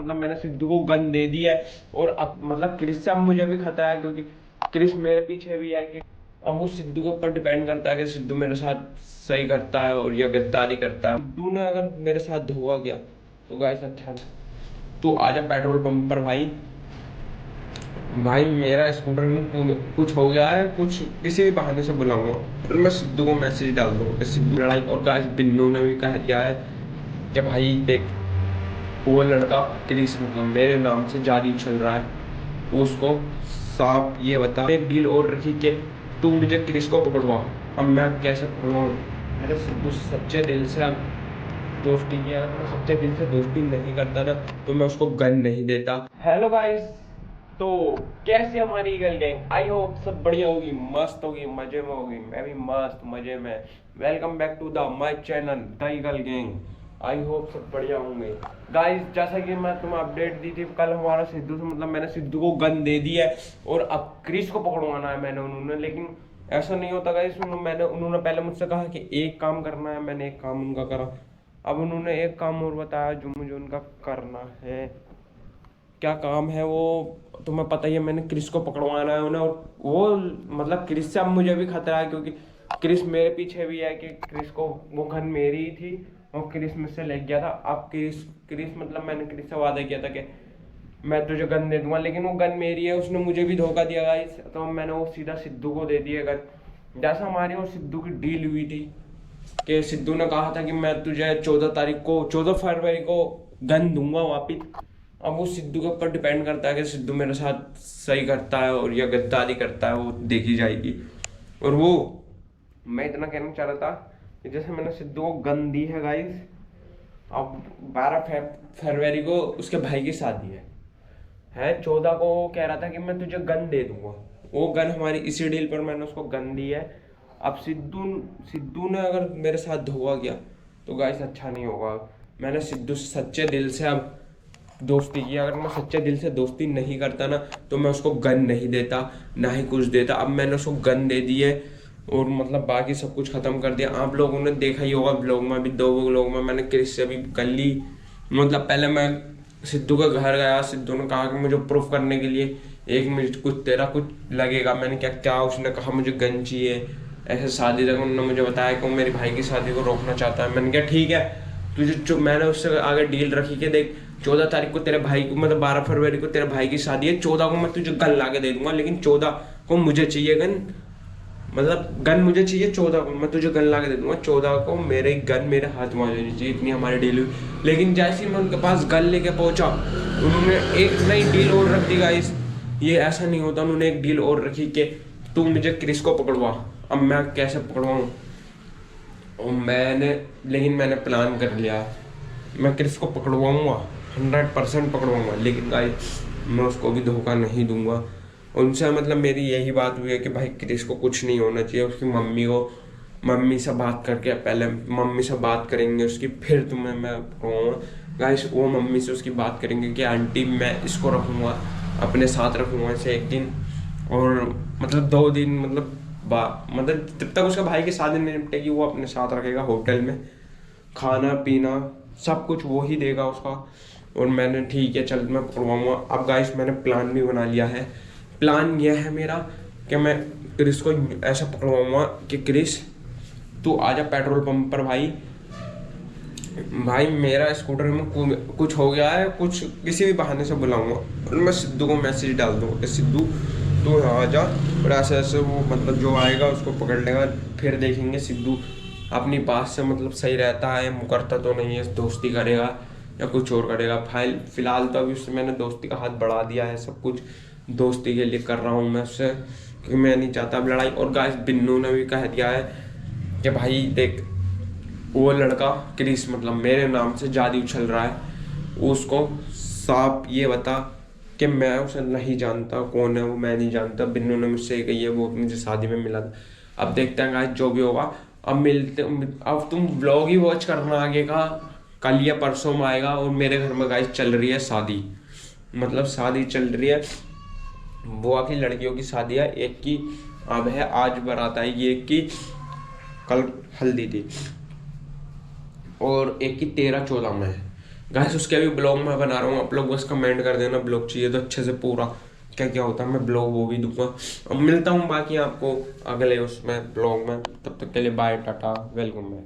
मतलब मैंने सिद्धू को गन दे दी है। और अब मतलब क्रिस से अब मुझे भी खतरा है, क्योंकि क्रिस मेरे पीछे भी है कि अब वो सिद्धू के ऊपर डिपेंड करता है कि सिद्धू मेरे साथ सही करता है और या गद्दारी करता है। सिद्धू ने अगर मेरे साथ धोखा किया तो गाइस अच्छा नहीं। तू आजा पेट्रोल पंप पर भाई। भाई मेरा स्कूटर में कुछ हो गया है, कुछ किसी भी बहाने से बुलाऊंगा और मैं सिद्धू को मैसेज डाल दूंगा। सिद्धू लड़ाई। और गाइस बिन्नू ने भी कह दिया है कि भाई देख, वो लड़का क्रिस मेरे नाम से जारी चल रहा है, उसको साफ ये बता। एक डील और रखी कि तू मुझे क्रिस को पकड़वा। अब मैं कैसे पकड़वाऊँ? मैंने सिद्धू सच्चे दिल से दोस्ती किया, मैं सच्चे दिल से दोस्ती नहीं करता ना तो मैं उसको गन नहीं देता। हेलो गाइस, तो कैसी हमारी ईगल गैंग? आई होप सब बढ़िया होगी, मस्त होगी, मजे में होगी। मैं भी मस्त मजे में। Welcome back to the my channel the eagle gang. I hope सब बढ़िया होंगे गाइस। जैसा कि मैं तुम्हें अपडेट दी थी कल, हमारा सिद्धू से मतलब मैंने सिद्धू को गन दे दी है और अब क्रिस को पकड़वाना है मैंने उन्होंने। लेकिन ऐसा नहीं होता गाइस, उन्होंने पहले मुझसे कहा कि एक काम करना है, मैंने एक काम उनका करा। अब उन्होंने एक काम और बताया जो मुझे उनका करना है। क्या काम है वो तुम्हें पता ही है। मैंने क्रिस को पकड़वाना है उन्हें। और वो मतलब क्रिस से अब मुझे भी खतरा है, क्योंकि क्रिस मेरे पीछे भी है कि क्रिस को वो गन मेरी ही थी और क्रिस मुझसे ले गया था। अब क्रिस क्रिस मतलब मैंने क्रिस से वादा किया था कि मैं तुझे गन दे दूंगा, लेकिन वो गन मेरी है। उसने मुझे भी धोखा दिया गाइस, तो मैंने वो सीधा सिद्धू को दे दिया गन। जैसा हमारी और सिद्धू की डील हुई थी कि सिद्धू ने कहा था कि मैं तुझे 14 तारीख को 14 फरवरी को गन दूंगा वापिस। अब वो सिद्धू के ऊपर डिपेंड करता है कि सिद्धू मेरे साथ सही करता है और या गद्दारी करता है, वो देखी जाएगी। और वो मैं इतना कहना चाह रहा था कि जैसे मैंने सिद्धू को गन दी है गाइस, अब 12 फरवरी को उसके भाई की शादी है 14 को वो कह रहा था कि मैं तुझे गन दे दूंगा। वो गन हमारी इसी डील पर मैंने उसको गन दी है। अब सिद्धू सिद्धू ने अगर मेरे साथ धोखा किया तो गाइस अच्छा नहीं होगा। मैंने सिद्धू से सच्चे दिल से अब दोस्ती की। अगर मैं सच्चे दिल से दोस्ती नहीं करता ना तो मैं उसको गन नहीं देता, ना ही कुछ देता। अब मैंने उसको गन दे दी है और मतलब बाकी सब कुछ खत्म कर दिया। आप लोगों ने देखा ही होगा ब्लॉग में, अभी 2 ब्लॉग में मैंने क्रिस से भी कर ली। मतलब पहले मैं सिद्धू के घर गया, सिद्धू ने कहा कि मुझे प्रूफ करने के लिए 1 मिनट कुछ तेरा कुछ लगेगा। मैंने क्या क्या उसने कहा मुझे गन चाहिए। ऐसे शादी तक उन्होंने मुझे बताया कि वो मेरी भाई की शादी को रोकना चाहता है। मैंने कहा ठीक है, तुझे मैंने उससे आगे डील रखी कि देख 14 तारीख को तेरे भाई को मतलब 12 फरवरी को तेरे भाई की शादी है, 14 को मैं तुझे गन ला के दे दूंगा, लेकिन 14 को मुझे चाहिए गन। मतलब गन मुझे चाहिए 14 को, मैं तुझे गन ला के दे दूंगा। 14 को मेरे गन मेरे हाथ में आ जानी चाहिए, इतनी हमारी डील हुई। लेकिन जैसे ही मैं उनके पास गन लेके पहुंचा, उन्होंने एक नई डील और रख दी गाइस। ये ऐसा नहीं होता, उन्होंने एक डील और रखी कि तू मुझे क्रिस को पकड़वा। अब मैं कैसे पकड़वाऊँ? और लेकिन मैंने प्लान कर लिया, मैं क्रिस को पकड़वाऊँगा, 100% पकड़वाऊँगा। लेकिन गाइस मैं उसको भी धोखा नहीं दूंगा। उनसे मतलब मेरी यही बात हुई है कि भाई क्रिस को कुछ नहीं होना चाहिए। उसकी मम्मी से बात करके, पहले मम्मी से बात करेंगे उसकी, फिर तुम्हें मैं पकड़वाऊँगा। गाइस वो मम्मी से उसकी बात करेंगे कि आंटी मैं इसको रखूँगा, अपने साथ रखूँगा इसे 1 दिन, और मतलब 2 दिन मतलब जब तक उसका भाई की शादी नहीं निपटेगी वो अपने साथ रखेगा होटल में। खाना पीना सब कुछ वो ही देगा उसका। और मैंने ठीक है चल मैं पकड़वाऊँगा। अब गाइस मैंने प्लान भी बना लिया है। प्लान यह है मेरा कि मैं क्रिस को ऐसा पकड़वाऊँगा कि क्रिस तू आजा पेट्रोल पंप पर भाई। भाई मेरा स्कूटर में कुछ हो गया है, कुछ किसी भी बहाने से बुलाऊंगा और मैं सिद्धू को मैसेज डाल दूँगा कि सिद्धू तू आ जा। और ऐसे ऐसे वो मतलब जो आएगा उसको पकड़ लेगा। फिर देखेंगे सिद्धू अपनी बात से मतलब सही रहता है, मुकरता तो नहीं है, दोस्ती करेगा या कुछ और करेगा। फिलहाल तो अभी उससे मैंने दोस्ती का हाथ बढ़ा दिया है, सब कुछ दोस्ती के लिए कर रहा हूँ मैं उससे, क्योंकि मैं नहीं चाहता अब लड़ाई। और गाइस बिन्नू ने भी कह दिया है कि भाई देख, वो लड़का क्रिस मतलब मेरे नाम से जादू उछल रहा है, उसको साफ ये बता कि मैं उसे नहीं जानता, कौन है वो मैं नहीं जानता। बिन्नू ने मुझसे कही है, वो मुझे शादी में मिला था। अब देखते हैं गाइस जो भी होगा। अब मिलते, अब तुम व्लॉग ही वॉच करना आगे का, कल या परसों में आएगा। और मेरे घर में गाइस चल रही है शादी, मतलब शादी चल रही है, बुआ की लड़कियों की शादी है। एक की अब है आज बारात आएगी, एक की कल हल्दी थी और एक की 13-14 में है। गाइस उसके भी ब्लॉग मैं बना रहा हूँ, आप लोग बस कमेंट कर देना ब्लॉग चाहिए तो अच्छे से पूरा क्या क्या होता है मैं ब्लॉग वो भी दूंगा। अब मिलता हूँ बाकी आपको अगले उसमें ब्लॉग में, तब तक के लिए बाय टाटा वेलकम बैक।